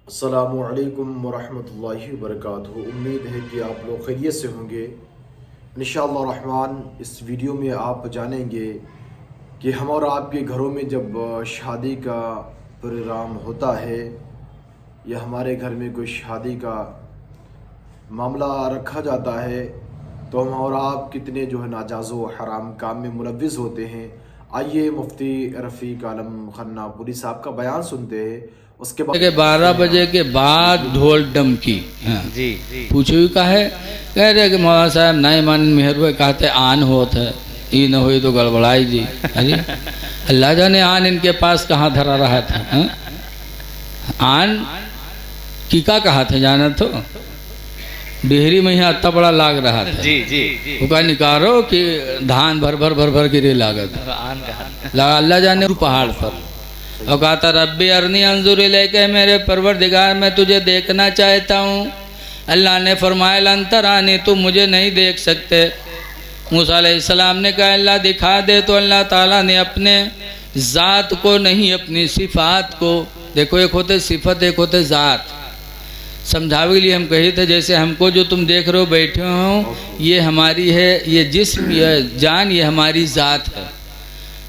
अस्सलामुअलैकुम वरहमतुल्लाहि वबरकातुहू। उम्मीद है कि आप लोग खैरियत से होंगे। इंशाअल्लाह रहमान इस वीडियो में आप जानेंगे कि हम और आपके घरों में जब शादी का प्रोग्राम होता है या हमारे घर में कोई शादी का मामला रखा जाता है तो हम और आप कितने जो है नाजाज़ो हराम काम में मुलव्विस होते हैं। आइए मुफ्ती रफ़ीक आलम खन्नापुरी साहब का बयान सुनते हैं। उसके बाद 12 बजे के बाद ढोल डमकी। हाँ। जी पूछो का है, कह रहे कि मौलाना साहब नहीं मन मेहर कहते आन होत है, ये न हुई तो गड़बड़ाई जी। अरे अल्लाह जाने आन इनके पास कहाँ धरा रहा था। हाँ? आन कीका कहा था जाना तो डेहरी में यहाँ अत्ता बड़ा लाग रहा था। जी जी वो कहा निकारो कि धान भर भर के रे लागत लगा अल्लाह जाने पहाड़ पर। और कहा था रब्बी अरनी अंजुर इलैका, मेरे परवरदिगार मैं तुझे देखना चाहता हूँ। अल्लाह ने फरमाया लन तरानी, तुम मुझे नहीं देख सकते। मूसा अलैहिस्सलाम ने कहा अल्लाह दिखा दे, तो अल्लाह ताला ने अपने ज़ात को नहीं अपनी सिफ़ात को, देखो एक होते सिफत एक होते ज़ात, समझावे के लिए हम कहे थे जैसे हमको जो तुम देख रहे हो बैठे हो ये हमारी है, ये जिस्म ये जान ये हमारी ज़ात है।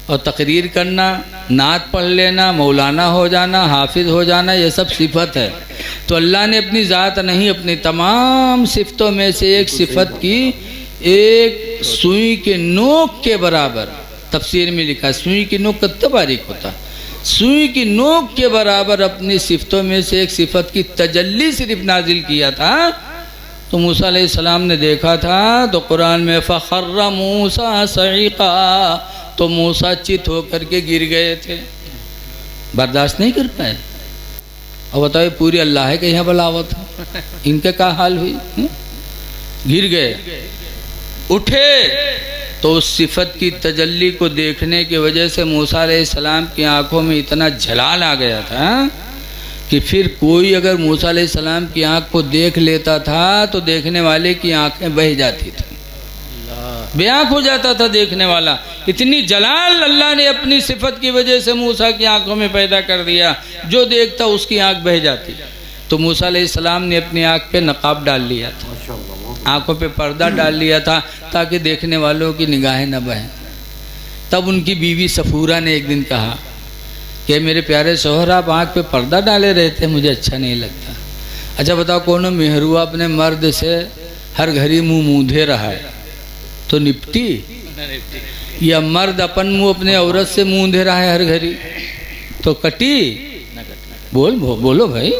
और तकरीर करना, नात पढ़ लेना, मौलाना हो जाना, हाफिज़ हो जाना, ये सब सिफत है। तो अल्लाह ने अपनी ज़ात नहीं अपनी तमाम सिफतों में से एक सिफत की एक सुई के नोक के बराबर, तफसीर में लिखा सुई की नोक कितना बारीक होता, सुई की नोक के बराबर अपनी सिफतों में से एक सिफत की तजल्ली सिर्फ नाजिल किया था। तो मूसा अलैहिस्सलाम ने देखा था तो कुरान में फ़खर्र मूसा सईक़ा, तो मूसा चित होकर के गिर गए थे, बर्दाश्त नहीं कर पाए। और बताओ पूरी अल्लाह है कि यहाँ बलावत है, इनके क्या हाल हुई। गिर गए, उठे तो उस सिफत की तजल्ली को देखने की वजह से मूसा अलैहिस्सलाम की आंखों में इतना जलाल आ गया था कि फिर कोई अगर मूसा अलैहिस्सलाम की आंख को देख लेता था तो देखने वाले की आंखें बह जाती थी, बेआँख हो जाता था देखने वाला। इतनी जलाल अल्लाह ने अपनी सिफत की वजह से मूसा की आंखों में पैदा कर दिया, जो देखता उसकी आंख बह जाती। तो मूसा अलैहिस्सलाम ने अपनी आंख पे नकाब डाल लिया था, आंखों पे पर्दा डाल लिया था ताकि देखने वालों की निगाहें न बहें। तब उनकी बीवी सफूरा ने एक दिन कहा कि मेरे प्यारे शौहर आप आँख पे पर्दा डाले रहते, मुझे अच्छा नहीं लगता। अच्छा बताओ कौन मेहरुआ अपने मर्द से हर घड़ी मुँह मूंधे रहा है तो निपटी, या मर्द अपन मुँह अपने औरत से मूंधे रहा है हर घड़ी तो कटी। बोलो भाई।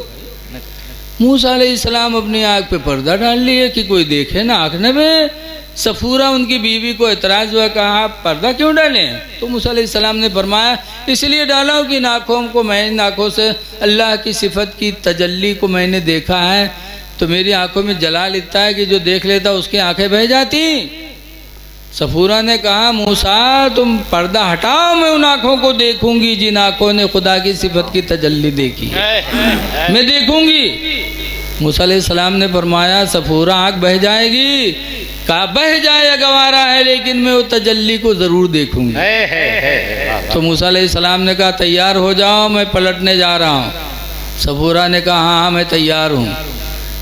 मूसा अलैहिस्सलाम अपनी आँख पे पर्दा डाल लिए कि कोई देखे ना आँखने में। सफूरा उनकी बीवी को एतराज़ हुआ, कहा आप पर्दा क्यों डालें? तो मूसा अलैहिस्सलाम ने फरमाया इसलिए डाला कि नाखों को मैं आँखों से अल्लाह की सिफत की तजल्ली को मैंने देखा है तो मेरी आँखों में जलाल इतना है कि जो देख लेता उसकी आँखें बह जाती। सफूरा ने कहा मूसा तुम पर्दा हटाओ, मैं उन आँखों को देखूंगी जिन आँखों ने खुदा की सिफत की तजल्ली देखी है, मैं देखूंगी। मूसा अलैहिस्सलाम ने फरमाया सफूरा आँख बह जाएगी, कहा बह जाए गवारा है लेकिन मैं वो तजल्ली को ज़रूर देखूंगी। तो मूसा अलैहिस्सलाम ने कहा तैयार हो जाओ मैं पलटने जा रहा हूँ। सफूरा ने कहा हाँ मैं तैयार हूँ।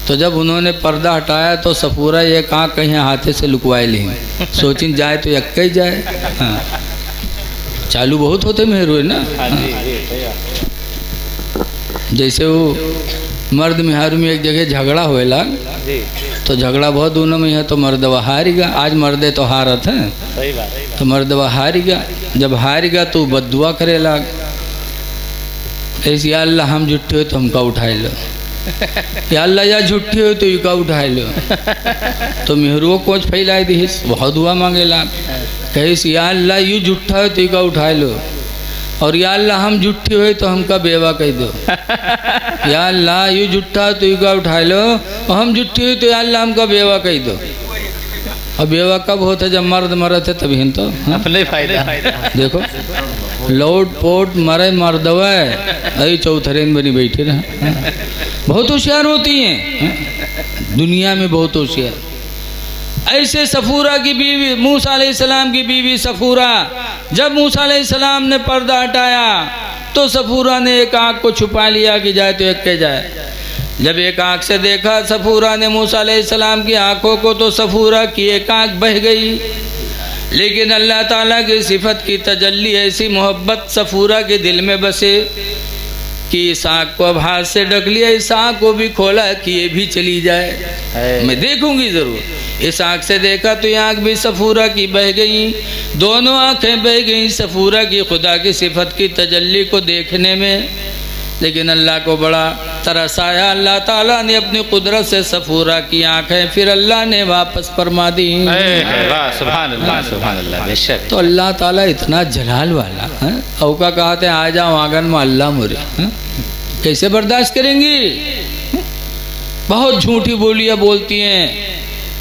तो जब उन्होंने पर्दा हटाया तो सफूरा ये कहाँ कहीं हाथे से लुकवाए लेंगे, सोचिन जाए तो यक्का ही जाए। हाँ चालू बहुत होते मेहरुए ना। हाँ। जैसे वो मर्द मेहर में एक जगह झगड़ा होएला तो झगड़ा बहुत दोनों में है तो मर्दवा हारेगा, आज मर्दे तो हारत है तो मर्दवा हारेगा। जब हारेगा तो बद्दुआ करे लाग, ऐसे या अल्लाह हम जुट्टे हो तो हमका उठाए लो, या अल्लाह या झूठी हो तो युका उठाए लो। तो मेहरुओं कोच फैलाए दी बहुत दुआ मांगे लाग, कहीं या अल्लाह यू झूठा हो तो युका उठाए लो, और या अल्लाह हम झूठी हुए तो हमका बेवा कह दो। या अल्लाह यू झूठा हो तो युका उठाए लो, और हम झूठी हुई तो या अल्लाह हमका बेवा कह दो। और बेवा कब होता जब मर्द मरत है तभी तो अपने फायदा। देखो लौट पोट मरे मर्दवा अरे चौथरेन बनी बैठे ना, बहुत होशियार होती हैं दुनिया में, बहुत होशियार। ऐसे सफूरा की बीवी मूसा अलैहिस्सलाम की बीवी सफूरा, जब मूसा अलैहिस्सलाम ने पर्दा हटाया तो सफूरा ने एक आँख को छुपा लिया कि जाए तो एक के जाए। जब एक आंख से देखा सफूरा ने मूसा अलैहिस्सलाम की आंखों को तो सफूरा की एक आंख बह गई, लेकिन अल्लाह ताला की सिफत की तजल्ली ऐसी मोहब्बत सफूरा के दिल में बसे कि इस आँख को अब हाथ से ढक लिया, इस आँख को भी खोला कि ये भी चली जाए, मैं देखूंगी ज़रूर। इस आँख से देखा तो ये आँख भी सफूरा की बह गई, दोनों आँखें बह गई सफूरा की खुदा की सिफत की तजल्ली को देखने में। लेकिन अल्लाह को बड़ा तरस आया, अल्लाह ताला ने अपनी कुदरत से सफूरा की आँखें फिर अल्लाह ने वापस फरमा दी। सुभान अल्लाह, सुभान अल्लाह, बेशक। तो अल्लाह ताला इतना जलाल वाला है, औका कहते हैं आ जाओ आंगन में अल्लाह मुरे, कैसे बर्दाश्त करेंगी? बहुत झूठी बोलियां बोलती हैं,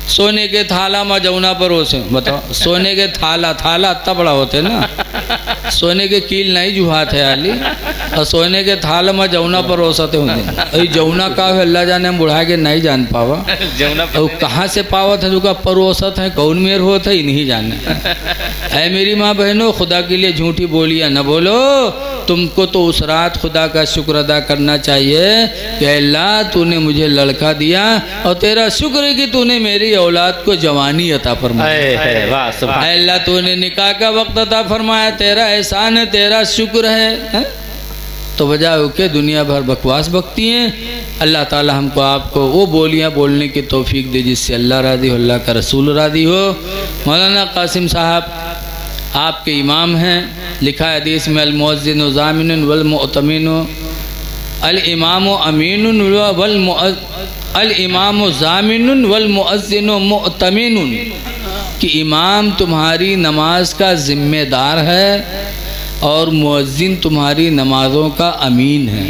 सोने के थाला में जमुना पर होसे, बताओ सोने के थाला इतना बड़ा होते ना, सोने के कील नहीं जुहात है आली, और सोने के थाल में जमुना पर होसते होंगे। जमुना का है अल्लाह जाने, हम बुढ़ा के नहीं जान पावा, और कहाँ से पावत है जो का परोसत है, कौन मेर होता है नहीं जाने। है मेरी माँ बहनों, खुदा के लिए झूठी बोलियां न बोलो। तुमको तो उस रात खुदा का शुक्र अदा करना चाहिए कि अल्लाह तूने मुझे लड़का दिया, और तेरा शुक्र है कि तूने मेरी औलाद को जवानी अता फरमाया। अल्लाह तूने निकाह का वक्त अता फरमाया, तेरा एहसान है, तेरा शुक्र है। तो बजाय के दुनिया भर बकवास बकती हैं। अल्लाह ताला हमको आपको वो बोलियां बोलने की तौफीक दे जिससे अल्लाह राज़ी हो, अल्लाह का रसूल राज़ी हो। मौलाना कासिम साहब आपके इमाम हैं, लिखा है हदीस में अल-मुअज़्ज़िनु ज़ामिनुन वल मुअतमिनु अल इमामु अमीनुन अल इमामु ज़ामिनुन वल मुअज़्ज़िनु मुअतमिनुन, कि इमाम तुम्हारी नमाज का ज़िम्मेदार है और मुअज़्ज़िन तुम्हारी नमाज़ों का अमीन है।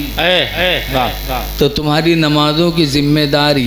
तो तुम्हारी नमाज़ों की ज़िम्मेदार